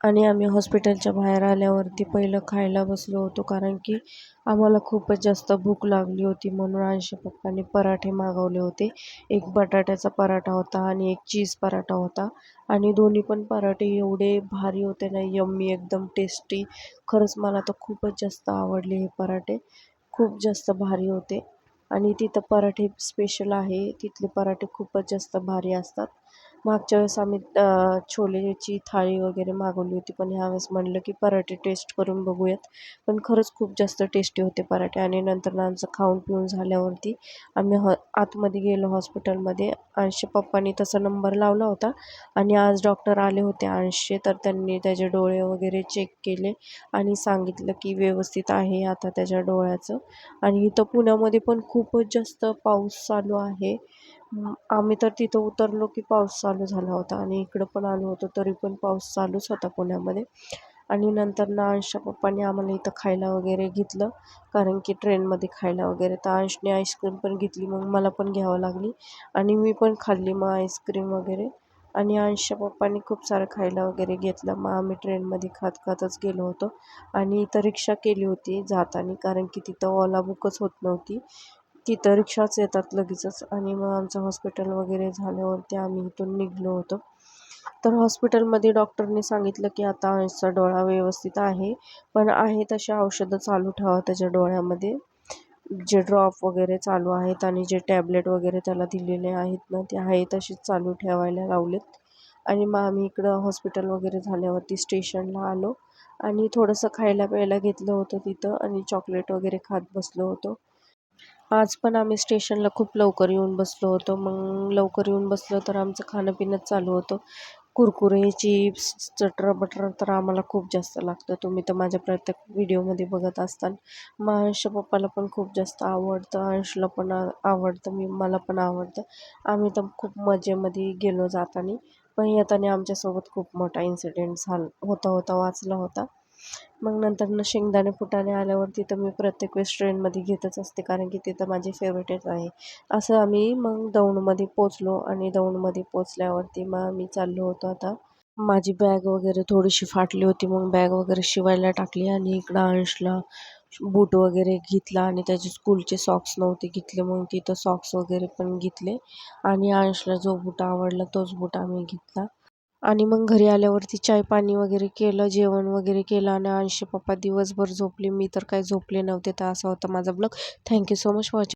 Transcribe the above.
आणि आम्ही हॉस्पिटलच्या बाहेर आल्यावरती पहिलं खायला बसलो होतो, कारण की आम्हाला खूपच जास्त भूक लागली होती. म्हणून अंश पप्पांनी पराठे मागवले होते. एक बटाट्याचा पराठा होता आणि एक चीज पराठा होता आणि दोन्ही पण पराठे एवढे भारी होते ना, यम्मी एकदम टेस्टी. खरंच मला तर खूपच जास्त आवडले हे पराठे, खूप जास्त भारी होते. आणि तिथं पराठे स्पेशल आहे, तिथले पराठे खूपच जास्त भारी असतात. मागच्या वेळेस आम्ही छोलेची थाळी वगैरे मागवली होती, पण ह्यावेळेस म्हणलं की पराठे टेस्ट करून बघूयात. पण खरंच खूप जास्त टेस्टी होते पराठे. आणि नंतर आमचं खाऊन पिऊन झाल्यावरती आम्ही आतमध्ये गेलो हॉस्पिटलमध्ये. अंशचे पप्पांनी तसा नंबर लावला होता आणि आज डॉक्टर आले होते अंशचे, तर त्यांनी त्याचे डोळे वगैरे चेक केले आणि सांगितलं की व्यवस्थित आहे आता त्याच्या डोळ्याचं. आणि इथं पुण्यामध्ये पण खूपच जास्त पाऊस चालू आहे. आम्ही तर तिथं उतरलो की पाऊस चालू झाला होता आणि इकडं पण आलो होतो तरी पण पाऊस चालूच होता पुण्यामध्ये. आणि नंतर ना अंशच्या पप्पांनी आम्हाला इथं खायला वगैरे घेतलं, कारण की ट्रेनमध्ये खायला वगैरे. तर अंशने आईस्क्रीम पण घेतली, मग मला पण घ्यावं लागली आणि मी पण खाल्ली मग आईस्क्रीम वगैरे. आणि अंशच्या पप्पांनी खूप सारं खायला वगैरे घेतलं. मग आम्ही ट्रेनमध्ये खात खातच गेलो होतो. आणि इथं रिक्षा केली होती जाताना, कारण की तिथं ओला बुकच होत नव्हती. तिथं रिक्षाच येतात लगेचच. आणि मग आमचं हॉस्पिटल वगैरे झाल्यावरती आम्ही इथून निघलो होतो. तर हॉस्पिटलमध्ये डॉक्टरने सांगितलं की आता अंशचा डोळा व्यवस्थित आहे, पण आहे तशी औषधं चालू ठेवा त्याच्या डोळ्यामध्ये. जे ड्रॉप वगैरे चालू आहेत आणि जे टॅबलेट वगैरे त्याला दिलेले आहेत ना, ते आहे तशीच चालू ठेवायला लावलेत. आणि मग आम्ही इकडं हॉस्पिटल वगैरे झाल्यावरती स्टेशनला आलो आणि थोडंसं खायला प्यायला घेतलं होतं तिथं आणि चॉकलेट वगैरे खात बसलो होतो. आज पण आम्ही स्टेशनला खूप लवकर येऊन बसलो होतो. मग लवकर येऊन बसलो तर आमचं खाणं-पिणंच चालू होतं. कुरकुरे, चिप्स, चटर-बटर तर आम्हाला खूप जास्त लागतं. तुम्ही तर माझ्या प्रत्येक व्हिडिओमध्ये बघत असताल. मग अंशच्या पप्पाला पण खूप जास्त आवडतं, अंशला पण आवडतं, मला पण आवडतं. आम्ही तर खूप मजेमध्ये गेलो जाताना. पण येताना आमच्यासोबत खूप मोठा इन्सिडेंट वाचला होता. मग नंतर शेंगदाणे फुटाणे आल्यावरती तर मी प्रत्येक वेळेस ट्रेनमध्ये घेतच असते, कारण की ते तर माझे फेवरेटच आहे. असं आम्ही मग दौंडमध्ये पोचलो आणि दौंडमध्ये पोचल्यावरती मग आम्ही चाललो होतो आता. माझी बॅग वगैरे थोडीशी फाटली होती, मग बॅग वगैरे शिवायला टाकली आणि इकडं अंशला बूट वगैरे घेतला आणि त्याचे स्कूलचे सॉक्स नव्हते घेतले, मग तिथं सॉक्स वगैरे पण घेतले आणि अंशला जो बूट आवडला तोच बूट आम्ही घेतला. आणि मग घरी आल्यावरती चाय पाणी वगैरे केलं, जेवण वगैरे केलं आणि अंशचे पप्पा दिवसभर झोपले. मी तर काही झोपले नव्हते. तर असा होता माझा blog. Thank you so much for watching.